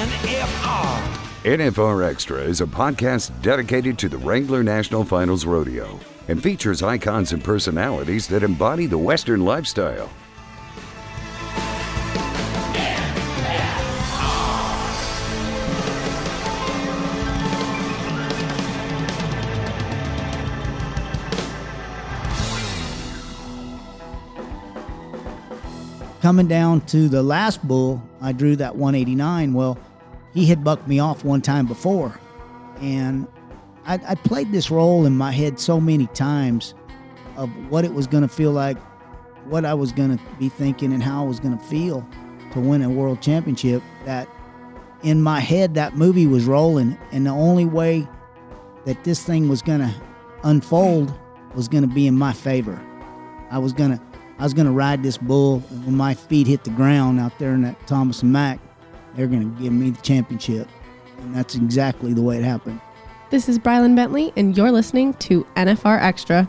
NFR. NFR Extra is a podcast dedicated to the Wrangler National Finals Rodeo and features icons and personalities that embody the Western lifestyle. Coming down to the last bull, I drew that 189. Well, he had bucked me off one time before. And I played this role in my head so many times of what it was going to feel like, what I was going to be thinking, and how I was going to feel to win a world championship, that in my head that movie was rolling. And the only way that this thing was going to unfold was going to be in my favor. I was going to ride this bull, and when my feet hit the ground out there in that Thomas and Mack, they're going to give me the championship. And that's exactly the way it happened. This is Brylan Bentley, and you're listening to NFR Extra.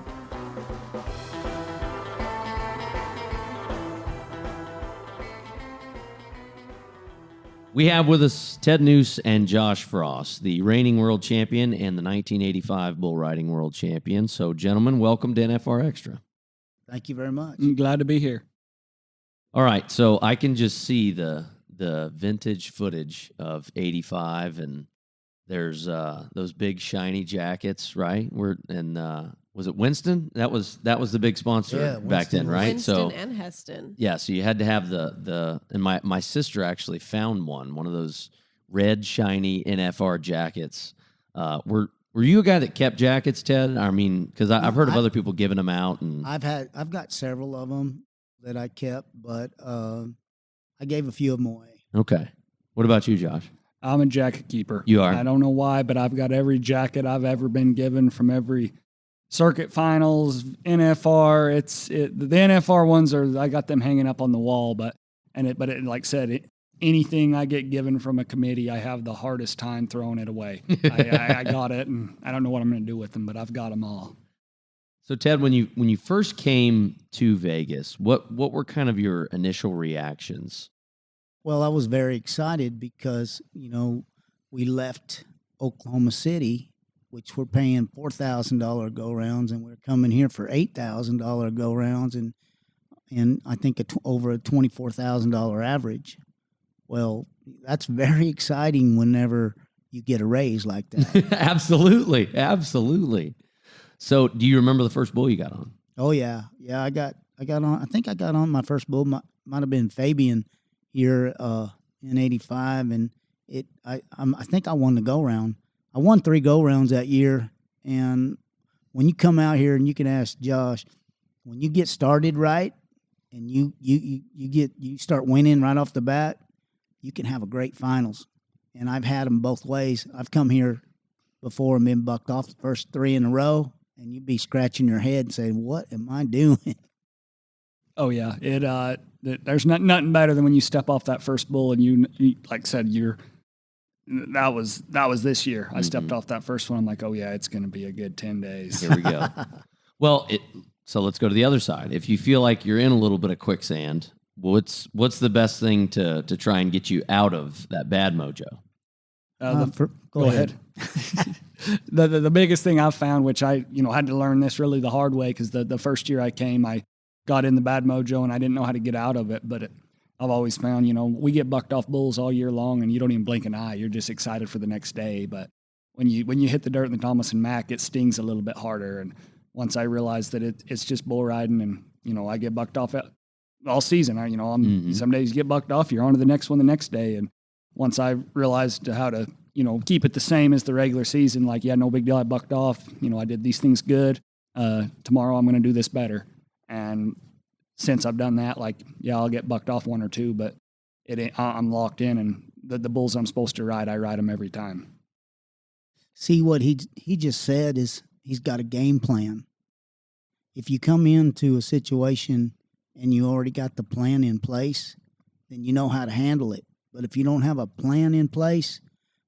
We have with us Ted Nuce and Josh Frost, the reigning world champion and the 1985 bull riding world champion. So, gentlemen, welcome to NFR Extra. Thank you very much. I'm glad to be here. All right, so I can just see the vintage footage of 85, and there's those big shiny jackets, right? Was it Winston? That was the big sponsor back then, right? Winston and Heston. Yeah, so you had to have and my sister actually found one of those red shiny NFR jackets. Were you a guy that kept jackets, Ted? I mean, because I've heard of other people giving them out, and I've got several of them that I kept, but I gave a few of them away. Okay. What about you, Josh? I'm a jacket keeper. You are? I don't know why, but I've got every jacket I've ever been given from every circuit finals, NFR. The NFR ones I got them hanging up on the wall, but like I said, anything I get given from a committee, I have the hardest time throwing it away. I got it, and I don't know what I'm going to do with them, but I've got them all. So, Ted, when you first came to Vegas, what were kind of your initial reactions? Well, I was very excited because, we left Oklahoma City, which we're paying $4,000 go-rounds, and we're coming here for $8,000 go-rounds, and I think over a $24,000 average. Well, that's very exciting whenever you get a raise like that. Absolutely. So, do you remember the first bull you got on? Oh yeah, I got on. I think I got on my first bull. Might have been Fabian here in '85, and I think I won the go round. I won 3 go rounds that year. And when you come out here, and you can ask Josh, when you get started right, and you start winning right off the bat, you can have a great finals. And I've had them both ways. I've come here before and been bucked off the first 3 in a row, and you'd be scratching your head and saying, "What am I doing?" Oh yeah, there's nothing better than when you step off that first bull, and you like I said, that was this year. I stepped off that first one. I'm like, oh yeah, it's going to be a good 10 days. Here we go. Well, so let's go to the other side. If you feel like you're in a little bit of quicksand, what's the best thing to try and get you out of that bad mojo? Go ahead. The biggest thing I've found, which I had to learn this really the hard way, because the first year I came, I got in the bad mojo and I didn't know how to get out of it. But I've always found, we get bucked off bulls all year long, and you don't even blink an eye. You're just excited for the next day. But when you hit the dirt in the Thomas and Mack, it stings a little bit harder. And once I realized that it's just bull riding, and I get bucked off all season. Some days you get bucked off, you're on to the next one the next day. And once I realized how to keep it the same as the regular season, like, yeah, no big deal, I bucked off. I did these things good. Tomorrow I'm going to do this better. And since I've done that, like, yeah, I'll get bucked off 1 or 2, but I'm locked in, and the bulls I'm supposed to ride, I ride them every time. See, what he just said is he's got a game plan. If you come into a situation and you already got the plan in place, then you know how to handle it. But if you don't have a plan in place,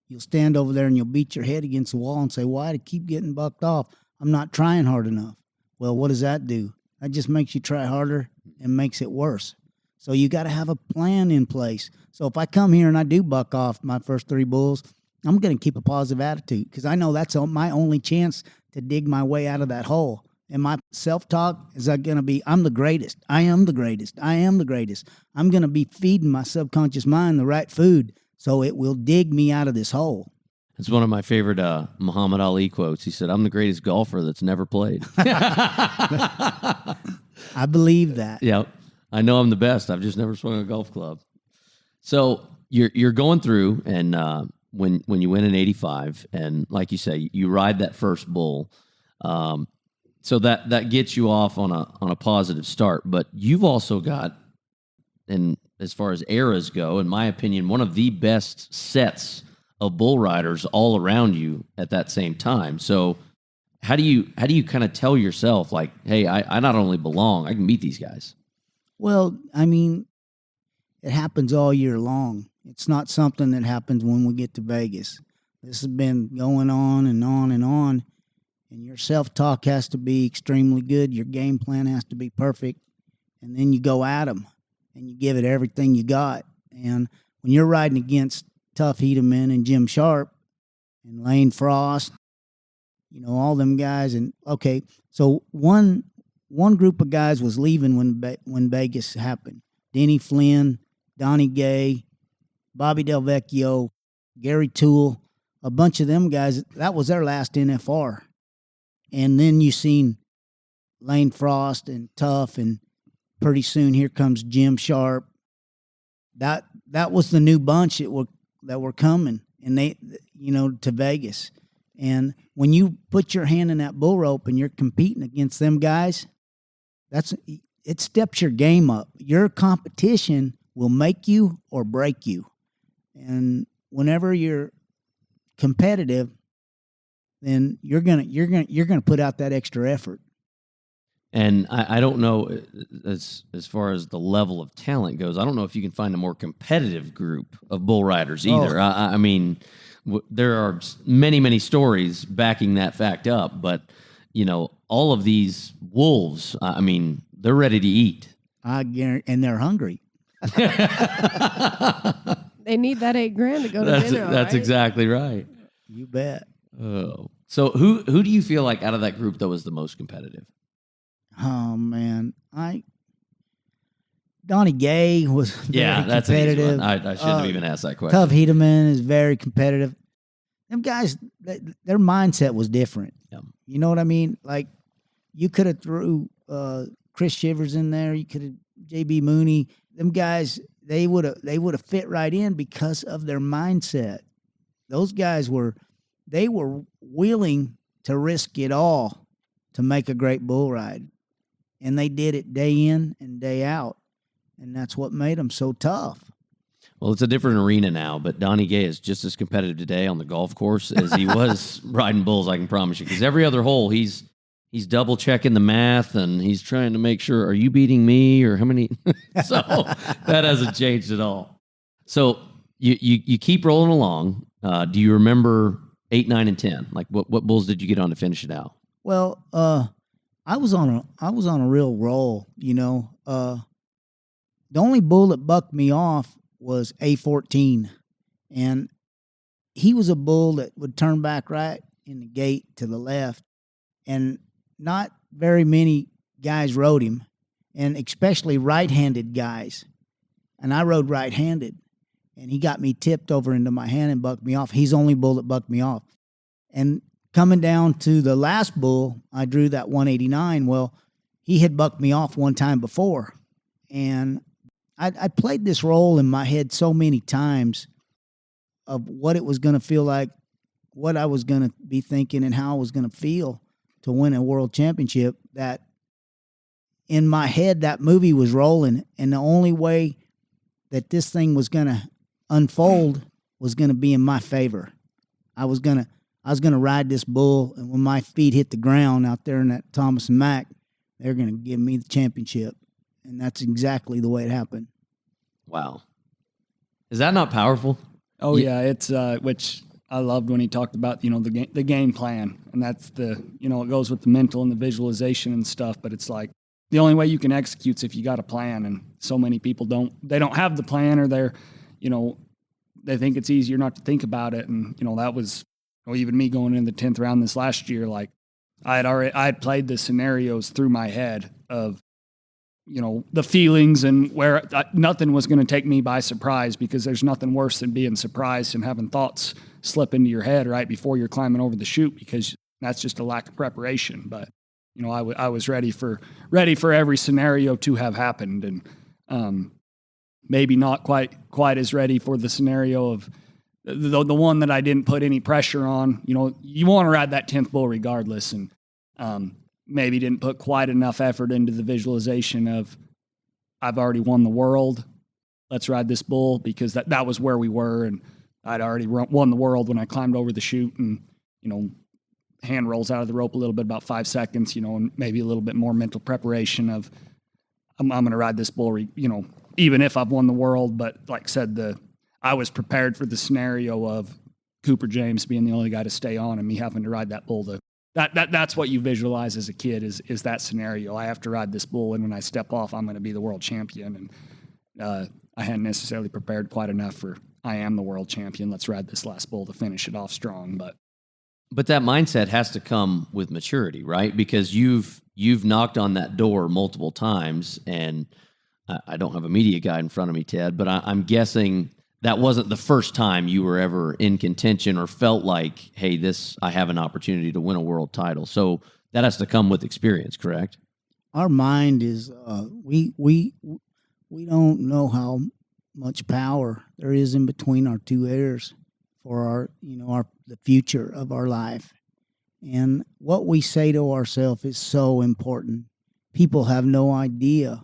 you'll stand over there and you'll beat your head against the wall and say, why do I keep getting bucked off? I'm not trying hard enough. Well, what does that do? That just makes you try harder and makes it worse. So you got to have a plan in place. So if I come here and I do buck off my first 3 bulls, I'm going to keep a positive attitude because I know that's my only chance to dig my way out of that hole. And my self-talk is going to be, I'm the greatest. I am the greatest. I am the greatest. I'm going to be feeding my subconscious mind the right food so it will dig me out of this hole. It's one of my favorite Muhammad Ali quotes. He said, "I'm the greatest golfer that's never played." I believe that. Yep. I know I'm the best. I've just never swung a golf club. So you're going through, and when you win in '85, and like you say, you ride that first bull. So that gets you off on a positive start. But you've also got, and as far as eras go, in my opinion, one of the best sets of bull riders all around you at that same time. So how do you kind of tell yourself, like, hey, I not only belong, I can beat these guys? Well, I mean, it happens all year long. It's not something that happens when we get to Vegas. This has been going on and on and on. And your self-talk has to be extremely good. Your game plan has to be perfect. And then you go at them and you give it everything you got. And when you're riding against Tough Hedeman and Jim Sharp and Lane Frost, all them guys. And okay, so one group of guys was leaving when Vegas happened. Denny Flynn, Donnie Gay, Bobby Del Vecchio, Gary Toole, a bunch of them guys. That was their last NFR. And then you seen Lane Frost and Tough, and pretty soon here comes Jim Sharp. That was the new bunch that were coming, and they, to Vegas. And when you put your hand in that bull rope and you're competing against them guys, it steps your game up. Your competition will make you or break you. And whenever you're competitive, then you're gonna put out that extra effort. And I don't know, as far as the level of talent goes, I don't know if you can find a more competitive group of bull riders either. I mean, there are many, many stories backing that fact up, but, all of these wolves, I mean, they're ready to eat. I guarantee, and they're hungry. They need that $8,000 to go to dinner. That's right? exactly right. You bet. Oh, so who do you feel like out of that group that was the most competitive? Oh man, Donnie Gay was very that's competitive. an easy one. I shouldn't have even asked that question. Tough Hedeman is very competitive. Them guys, their mindset was different. Yeah. You know what I mean? Like you could have threw Chris Shivers in there. You could have JB Mooney. Them guys, they would have fit right in because of their mindset. Those guys were willing to risk it all to make a great bull ride. And they did it day in and day out. And that's what made them so tough. Well, it's a different arena now, but Donnie Gay is just as competitive today on the golf course as he was riding bulls, I can promise you. Because every other hole, he's double checking the math and he's trying to make sure, are you beating me or how many? So that hasn't changed at all. So you keep rolling along. Do you remember 8, 9, and 10? Like what bulls did you get on to finish it out? Well, I was on a real roll, The only bull that bucked me off was A14, and he was a bull that would turn back right in the gate to the left, and not very many guys rode him, and especially right-handed guys. And I rode right-handed, and he got me tipped over into my hand and bucked me off. He's the only bull that bucked me off. And coming down to the last bull, I drew that 189. Well, he had bucked me off one time before, and I played this role in my head so many times of what it was going to feel like, what I was going to be thinking, and how I was going to feel to win a world championship, that in my head that movie was rolling, and the only way that this thing was going to unfold was going to be in my favor. I was going to ride this bull, and when my feet hit the ground out there in that Thomas and Mack, they're going to give me the championship. And that's exactly the way it happened. Wow. Is that not powerful? Oh, yeah. It's which I loved when he talked about, the game plan. And that's it goes with the mental and the visualization and stuff. But it's like the only way you can execute is if you got a plan. And so many people don't have the plan, or they're, they think it's easier not to think about it. And, that was, even me going in the 10th round this last year, like I had played the scenarios through my head of, the feelings and where nothing was going to take me by surprise, because there's nothing worse than being surprised and having thoughts slip into your head right before you're climbing over the chute, because that's just a lack of preparation. But, I was ready for every scenario to have happened, and maybe not quite as ready for the scenario of the one that I didn't put any pressure on. You want to ride that 10th bull regardless, and maybe didn't put quite enough effort into the visualization of, I've already won the world, let's ride this bull, because that was where we were, and I'd already won the world when I climbed over the chute, and hand rolls out of the rope a little bit, about 5 seconds, and maybe a little bit more mental preparation of, I'm going to ride this bull, even if I've won the world. But like I said, I was prepared for the scenario of Cooper James being the only guy to stay on and me having to ride that bull. That's what you visualize as a kid is that scenario. I have to ride this bull, and when I step off, I'm going to be the world champion. And I hadn't necessarily prepared quite enough for, I am the world champion, let's ride this last bull to finish it off strong. But that mindset has to come with maturity, right? Because you've knocked on that door multiple times, and I don't have a media guide in front of me, Ted, but I'm guessing that wasn't the first time you were ever in contention or felt like, hey, I have an opportunity to win a world title. So that has to come with experience, correct? Our mind is we don't know how much power there is in between our two ears for the future of our life. And what we say to ourselves is so important. People have no idea.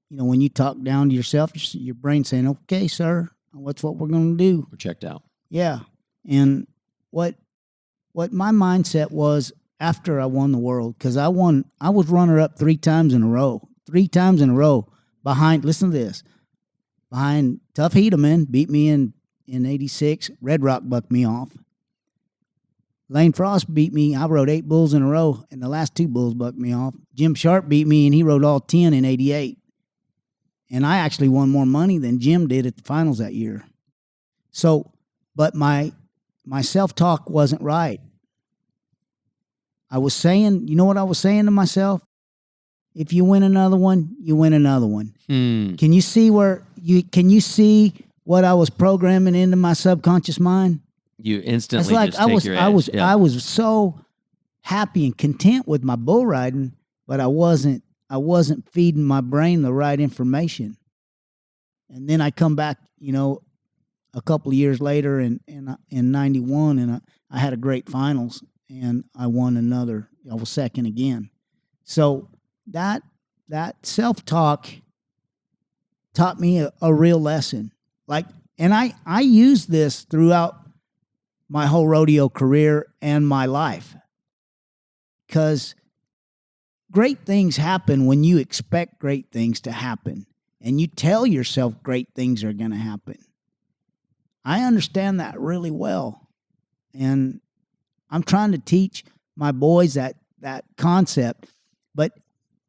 When you talk down to yourself, your brain saying, okay, sir, what's what we're going to do? We're checked out. Yeah. And what my mindset was after I won the world, because I was runner-up 3 times in a row. 3 times in a row behind, listen to this, behind Tough Hedeman, beat me in 86. Red Rock bucked me off. Lane Frost beat me. I rode 8 bulls in a row, and the last 2 bulls bucked me off. Jim Sharp beat me, and he rode all 10 in 88. And I actually won more money than Jim did at the finals that year. So, but my self-talk wasn't right. I was saying, you know what I was saying to myself? If you win another one, you win another one. Can you see what I was programming into my subconscious mind? You instantly it's like just take your edge. I was so happy and content with my bull riding, but I wasn't feeding my brain the right information. And then I come back, a couple of years later in 91, and I had a great finals, and I won another. I was second again. So that self-talk taught me a real lesson. And I used this throughout my whole rodeo career and my life, because great things happen when you expect great things to happen, and you tell yourself great things are going to happen. I understand that really well, and I'm trying to teach my boys that concept, but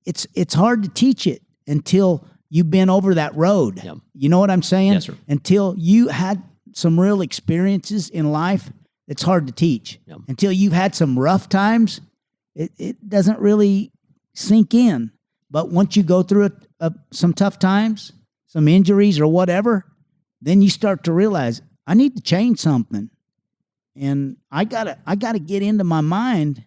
it's hard to teach it until you've been over that road. Yeah. You know what I'm saying? Yes, sir. Until you had some real experiences in life, it's hard to teach. Yeah. Until you've had some rough times, it doesn't really sink in. But once you go through some tough times, some injuries or whatever, then you start to realize, I need to change something. And I gotta get into my mind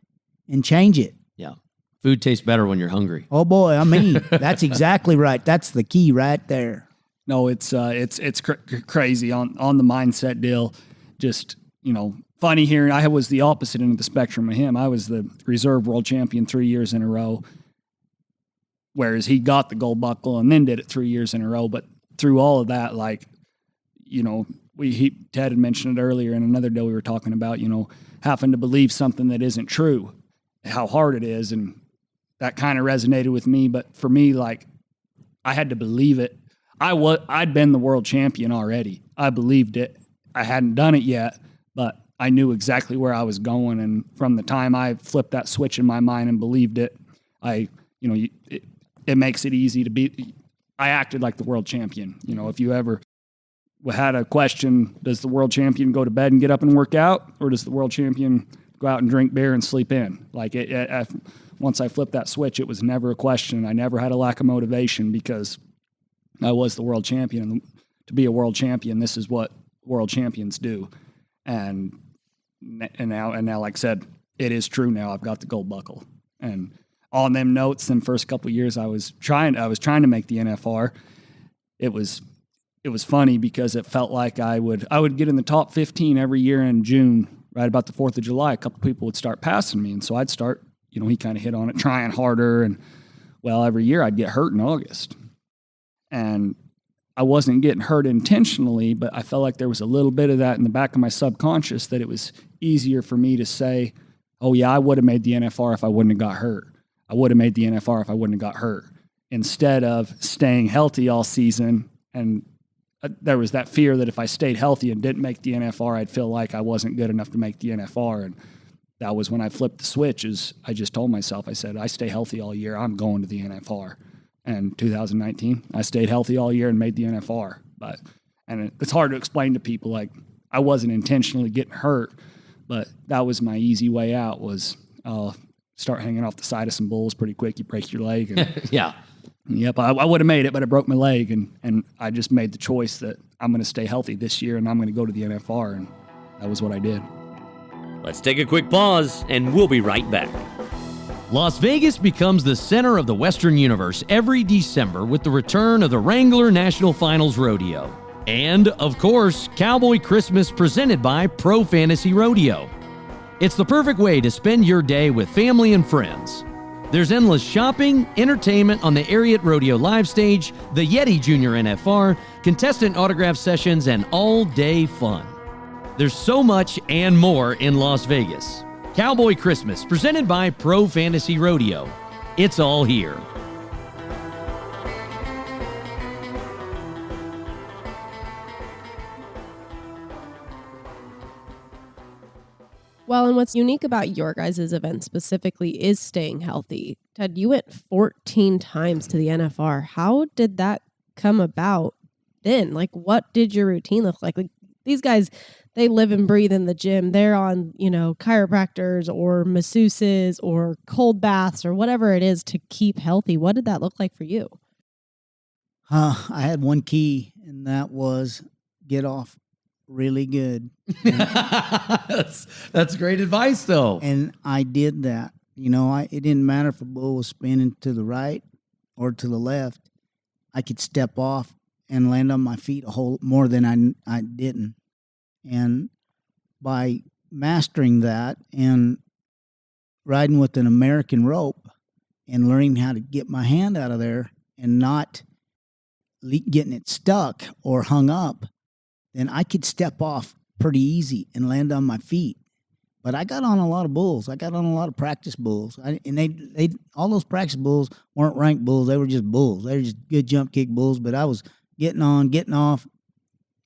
and change it. Yeah. Food tastes better when you're hungry. Oh boy, I mean, that's exactly right. That's the key right there. No, it's crazy on the mindset deal. Just, funny hearing. I was the opposite end of the spectrum of him. I was the reserve world champion 3 years in a row, whereas he got the gold buckle and then did it 3 years in a row. But through all of that, Ted had mentioned it earlier in another deal we were talking about, having to believe something that isn't true, how hard it is. And that kind of resonated with me. But for me, I had to believe it. I'd been the world champion already. I believed it. I hadn't done it yet, but I knew exactly where I was going. And from the time I flipped that switch in my mind and believed it, it makes it easy to be. I acted like the world champion. You know, if you ever had a question, does the world champion go to bed and get up and work out, or does the world champion go out and drink beer and sleep in? Like once I flipped that switch, it was never a question. I never had a lack of motivation because I was the world champion. And to be a world champion, this is what world champions do. And now, like I said, it is true now. I've got the gold buckle. And on them notes, them first couple of years, I was trying to make the NFR. It was funny because it felt like I would get in the top 15 every year in June, right about the 4th of July. A couple people would start passing me, and so I'd start, you know, he kind of hit on it, trying harder, and well, every year I'd get hurt in August. And I wasn't getting hurt intentionally, but I felt like there was a little bit of that in the back of my subconscious, that it was easier for me to say, oh yeah, I would have made the NFR if I wouldn't have got hurt. I would have made the NFR if I wouldn't have got hurt, instead of staying healthy all season. And there was that fear that if I stayed healthy and didn't make the NFR, I'd feel like I wasn't good enough to make the NFR. And that was when I flipped the switch. Is I just told myself, I said, I stay healthy all year, I'm going to the NFR. And 2019, I stayed healthy all year and made the NFR. And it's hard to explain to people, like, I wasn't intentionally getting hurt, but that was my easy way out, was start hanging off the side of some bulls pretty quick. You break your leg. And Yeah. Yep, I would have made it, but I broke my leg, and I just made the choice that I'm going to stay healthy this year, and I'm going to go to the NFR, and that was what I did. Let's take a quick pause, and we'll be right back. Las Vegas becomes the center of the Western universe every December with the return of the Wrangler National Finals Rodeo. And, of course, Cowboy Christmas presented by Pro Fantasy Rodeo. It's the perfect way to spend your day with family and friends. There's endless shopping, entertainment on the Ariat Rodeo live stage, the Yeti Junior NFR, contestant autograph sessions, and all-day fun. There's so much and more in Las Vegas. Cowboy Christmas, presented by Pro Fantasy Rodeo. It's all here. Well, and what's unique about your guys' event specifically is staying healthy. Ted, you went 14 times to the NFR. How did that come about then? Like, what did your routine look like? Like, these guys, they live and breathe in the gym. They're on, chiropractors or masseuses or cold baths or whatever it is to keep healthy. What did that look like for you? I had one key, and that was get off really good. That's great advice, though. And I did that. It didn't matter if a bull was spinning to the right or to the left. I could step off and land on my feet a whole more than I didn't. And by mastering that and riding with an American rope and learning how to get my hand out of there and not getting it stuck or hung up, then I could step off pretty easy and land on my feet. But I got on a lot of bulls. I got on a lot of practice bulls. And they all those practice bulls weren't ranked bulls. They were just bulls. They were just good jump kick bulls. But I was getting on, getting off,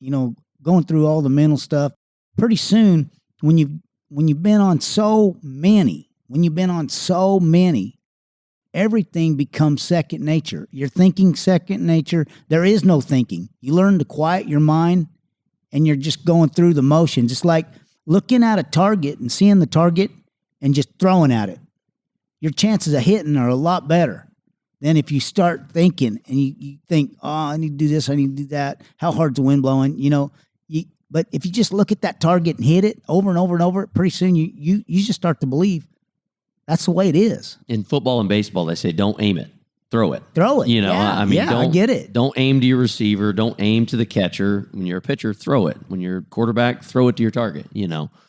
going through all the mental stuff. Pretty soon, when you've been on so many, everything becomes second nature. You're thinking second nature. There is no thinking. You learn to quiet your mind, and you're just going through the motions. It's like looking at a target and seeing the target and just throwing at it. Your chances of hitting are a lot better than if you start thinking and you think, oh, I need to do this, I need to do that. How hard's the wind blowing? But if you just look at that target and hit it over and over and over, pretty soon you just start to believe that's the way it is. In football and baseball, they say don't aim it, throw it. Throw it. I get it. Don't aim to your receiver. Don't aim to the catcher. When you're a pitcher, throw it. When you're a quarterback, throw it to your target,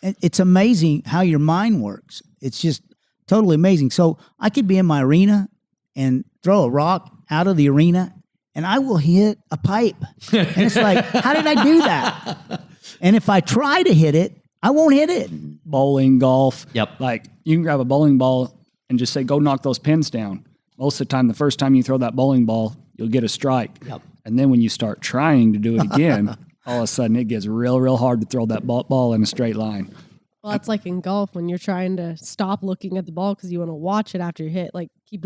It's amazing how your mind works. It's just totally amazing. So I could be in my arena and throw a rock out of the arena, and I will hit a pipe. And it's like, how did I do that? And if I try to hit it, I won't hit it. Bowling, golf. Yep. Like, you can grab a bowling ball and just say, go knock those pins down. Most of the time, the first time you throw that bowling ball, you'll get a strike. Yep. And then when you start trying to do it again, all of a sudden it gets real, real hard to throw that ball in a straight line. Well, that's like in golf when you're trying to stop looking at the ball because you want to watch it after you hit. Like, keep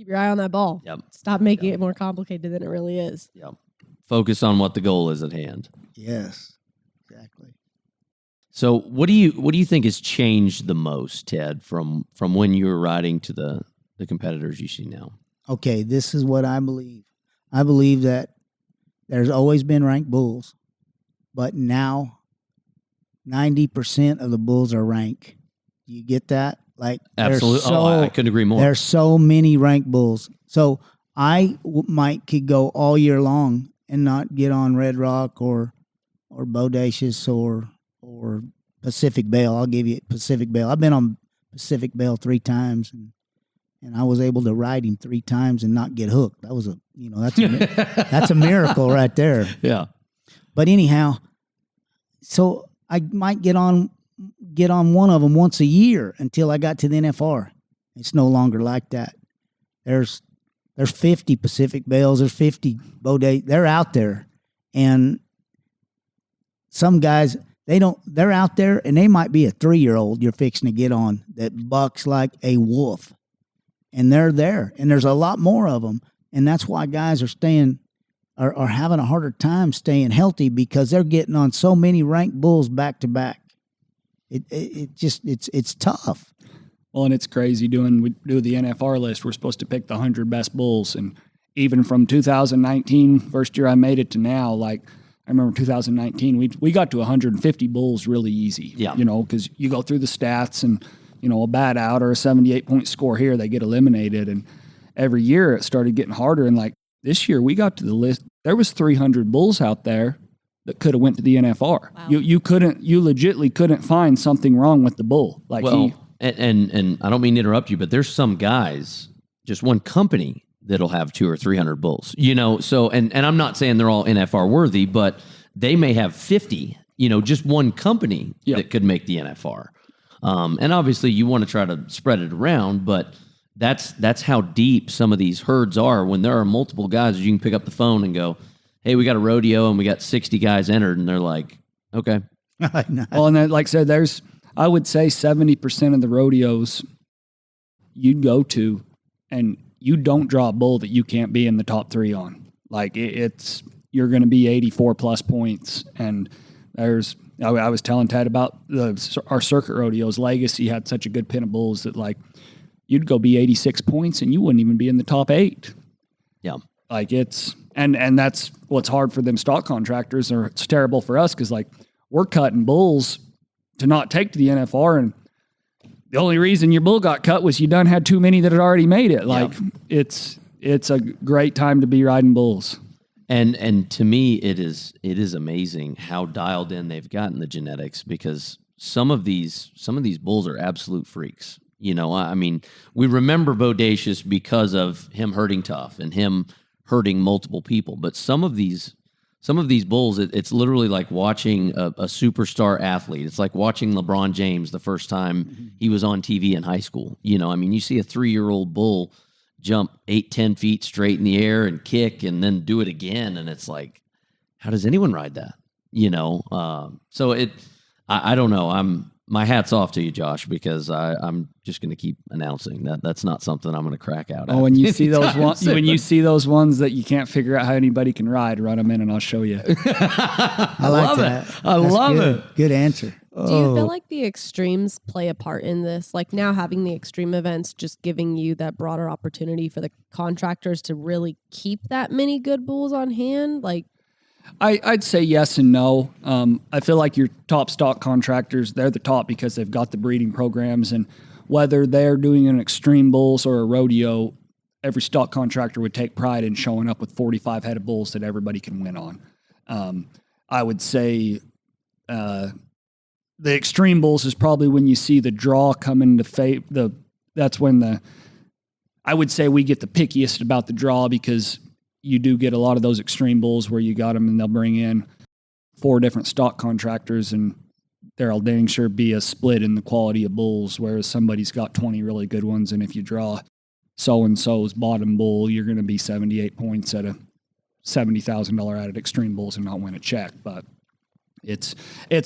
Keep your eye on that ball. Yep. Stop making it more complicated than it really is. Yep. Focus on what the goal is at hand. Yes, exactly. So what do you think has changed the most, Ted, from when you were riding to the competitors you see now? Okay, this is what I believe. I believe that there's always been ranked bulls, but now 90% of the bulls are ranked. Do you get that? Like, Absolutely. I couldn't agree more. There's so many ranked bulls. So I could go all year long and not get on Red Rock or Bodacious or Pacific Bell. I'll give you Pacific Bell. I've been on Pacific Bell 3 times, and I was able to ride him 3 times and not get hooked. That was that's a miracle right there. Yeah. But anyhow, so I might get on one of them once a year until I got to the NFR. It's no longer like that. There's 50 Pacific Bells, there's 50 Bodacious. They're out there, and some guys they're out there, and they might be a 3-year-old you're fixing to get on that bucks like a wolf, and they're there, and there's a lot more of them, and that's why guys are having a harder time staying healthy, because they're getting on so many ranked bulls back to back. It's tough. Well, and it's crazy we do the NFR list. We're supposed to pick the 100 best bulls, and even from 2019, first year I made it, to now, like I remember 2019, we got to 150 bulls really easy. Yeah. Because you go through the stats, and a bad out or a 78-point score here, they get eliminated, and every year it started getting harder. And like this year, we got to the list. There was 300 bulls out there that could have went to the NFR. Wow. You legitimately couldn't find something wrong with the bull. Like, and I don't mean to interrupt you, but there's some guys, just one company, that'll have 200 or 300 bulls. So and I'm not saying they're all NFR worthy, but they may have 50. Just one company that could make the NFR. And obviously, you want to try to spread it around, but that's how deep some of these herds are. When there are multiple guys, you can pick up the phone and go, "Hey, we got a rodeo and we got 60 guys entered," and they're like, "Okay." Well, and then, like I said, I would say 70% of the rodeos you'd go to, and you don't draw a bull that you can't be in the top 3 on. Like you're going to be 84 plus points. And I was telling Ted about our circuit rodeos. Legacy had such a good pin of bulls that, like, you'd go be 86 points and you wouldn't even be in the top 8. Yeah. Like and that's what's hard for them stock contractors, or it's terrible for us, because like we're cutting bulls to not take to the NFR, and the only reason your bull got cut was you done had too many that had already made it. Like it's a great time to be riding bulls. And to me, it is amazing how dialed in they've gotten the genetics, because some of these bulls are absolute freaks. I mean, we remember Bodacious because of him hurting tough and him hurting multiple people, but some of these bulls, it's literally like watching a superstar athlete. It's like watching LeBron James the first time he was on TV in high school. I mean, you see a 3-year-old bull jump 8-10 feet straight in the air and kick and then do it again, and it's like, how does anyone ride that? So I don't know. My hat's off to you, Josh, because I'm just going to keep announcing that's not something I'm going to crack out. Oh, when you see those ones that you can't figure out how anybody can ride, run them in and I'll show you. I love that. I love it. Good answer. Do you feel like the extremes play a part in this? Like, now having the extreme events just giving you that broader opportunity for the contractors to really keep that many good bulls on hand? Like, I'd say yes and no. I feel like your top stock contractors, they're the top because they've got the breeding programs, and whether they're doing an extreme bulls or a rodeo, every stock contractor would take pride in showing up with 45 head of bulls that everybody can win on. I would say the extreme bulls is probably when you see the draw come into that's when I would say we get the pickiest about the draw, because you do get a lot of those extreme bulls where you got them and they'll bring in 4 different stock contractors, and there'll dang sure be a split in the quality of bulls, whereas somebody's got 20 really good ones, and if you draw so-and-so's bottom bull, you're going to be 78 points at a $70,000 added extreme bulls and not win a check. But it's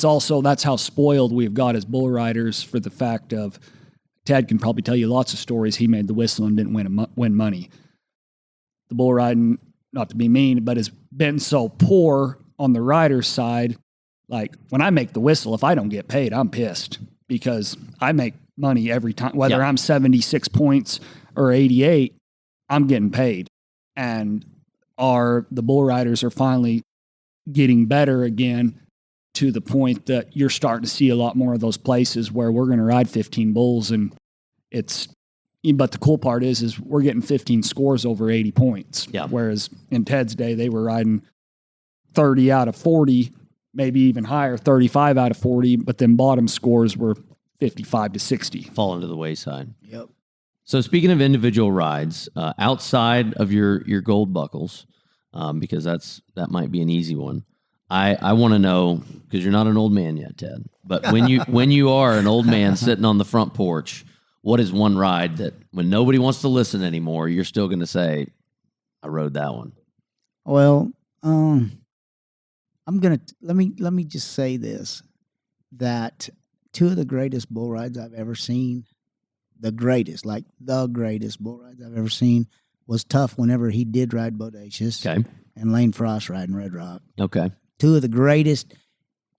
also, that's how spoiled we've got as bull riders, for the fact of Ted can probably tell you lots of stories. He made the whistle and didn't win money. The bull riding, not to be mean, but has been so poor on the rider's side. Like when I make the whistle, if I don't get paid, I'm pissed because I make money every time, whether I'm 76 points or 88, I'm getting paid. And the bull riders are finally getting better again to the point that you're starting to see a lot more of those places where we're going to ride 15 bulls, and but the cool part is we're getting 15 scores over 80 points. Yeah. Whereas in Ted's day, they were riding 30 out of 40, maybe even higher, 35 out of 40, but then bottom scores were 55 to 60. Fall into the wayside. Yep. So speaking of individual rides, outside of your gold buckles, because that might be an easy one. I want to know, because you're not an old man yet, Ted, but when you are an old man sitting on the front porch, what is one ride that when nobody wants to listen anymore, you're still going to say, I rode that one? Well, I'm gonna let me just say this, that two of the greatest bull rides I've ever seen, the greatest bull rides I've ever seen, was Tough whenever he did ride Bodacious. Okay. And Lane Frost riding Red Rock. Okay. Two of the greatest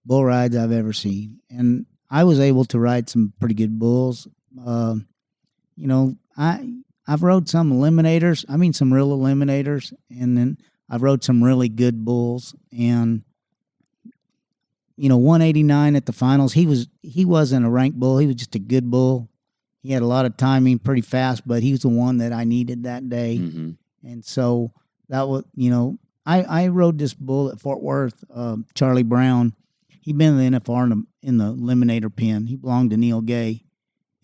bull rides I've ever seen. And I was able to ride some pretty good bulls. I've rode some eliminators. I mean, some real eliminators. And then I've rode some really good bulls. And, 189 at the finals, he wasn't a ranked bull. He was just a good bull. He had a lot of timing, pretty fast, but he was the one that I needed that day. Mm-hmm. And so that was, I rode this bull at Fort Worth, Charlie Brown. He'd been in the NFR in the eliminator pen. He belonged to Neil Gay.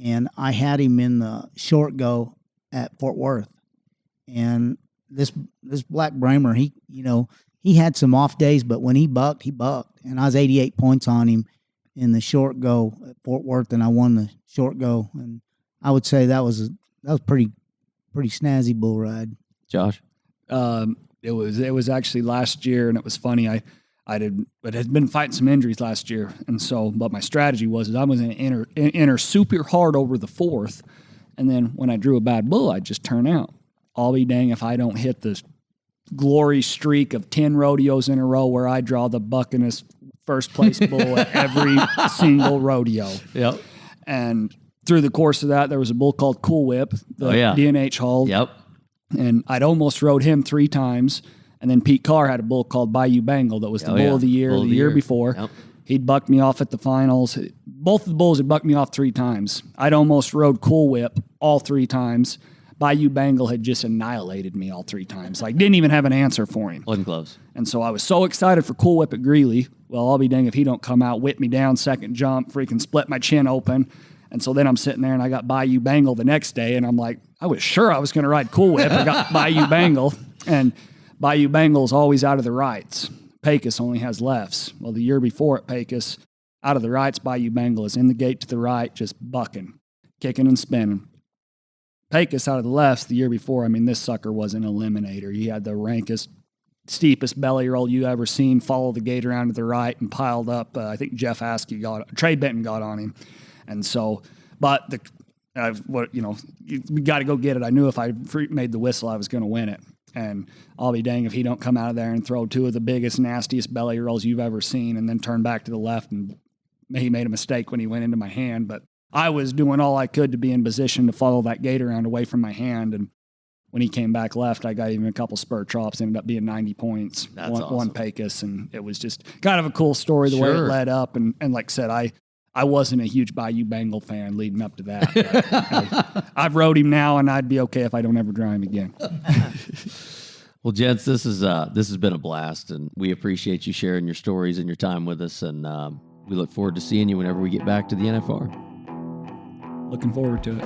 And I had him in the short go at Fort Worth. And this black Bramer, he had some off days, but when he bucked. And I was 88 points on him in the short go at Fort Worth, and I won the short go. And I would say that was pretty snazzy bull ride. Josh? It was actually last year, and it was funny. I had been fighting some injuries last year, and so, but my strategy was I was going to enter super hard over the fourth, and then when I drew a bad bull, I'd just turn out. I'll be dang if I don't hit this glory streak of 10 rodeos in a row where I draw the buckiness first place bull at every single rodeo. Yep. And through the course of that, there was a bull called Cool Whip, the DNH hauled. Yep. And I'd almost rode him 3 times. And then Pete Carr had a bull called Bayou Bengal that was the bull of the year, the year before. Yep. He'd bucked me off at the finals. Both of the bulls had bucked me off 3 times. I'd almost rode Cool Whip all 3 times. Bayou Bengal had just annihilated me all 3 times. Like, didn't even have an answer for him. Wasn't close. And so I was so excited for Cool Whip at Greeley. Well, I'll be dang if he don't come out, whip me down, second jump, freaking split my chin open. And so then I'm sitting there and I got Bayou Bengal the next day, and I'm like, I was sure I was going to ride Cool Whip. I got Bayou Bengal, and Bayou Bengal is always out of the rights. Pecos only has lefts. Well, the year before at Pecos, out of the rights, Bayou Bengal is in the gate to the right, just bucking, kicking and spinning. Pecos out of the lefts the year before, this sucker was an eliminator. He had the rankest, steepest belly roll you ever seen, follow the gate around to the right and piled up. I think Jeff Askey Trey Benton got on him. And so, but we got to go get it. I knew if I made the whistle, I was going to win it. And I'll be dang if he don't come out of there and throw 2 of the biggest, nastiest belly rolls you've ever seen and then turn back to the left. And he made a mistake when he went into my hand. But I was doing all I could to be in position to follow that gate around away from my hand. And when he came back left, I got even a couple spur chops, ended up being 90 points. That's one Pecos. And it was just kind of a cool story the way it led up. And like I said, I wasn't a huge Bayou Bengal fan leading up to that. I've rode him now, and I'd be okay if I don't ever draw him again. Well, gents, this has been a blast, and we appreciate you sharing your stories and your time with us, and we look forward to seeing you whenever we get back to the NFR. Looking forward to it.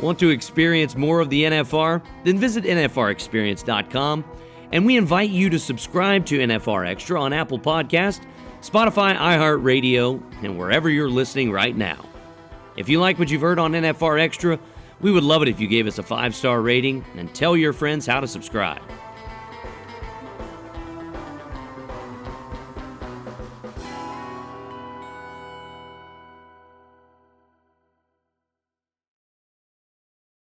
Want to experience more of the NFR? Then visit NFRexperience.com, and we invite you to subscribe to NFR Extra on Apple Podcast, Spotify, iHeartRadio, and wherever you're listening right now. If you like what you've heard on NFR Extra, we would love it if you gave us a 5-star rating and tell your friends how to subscribe.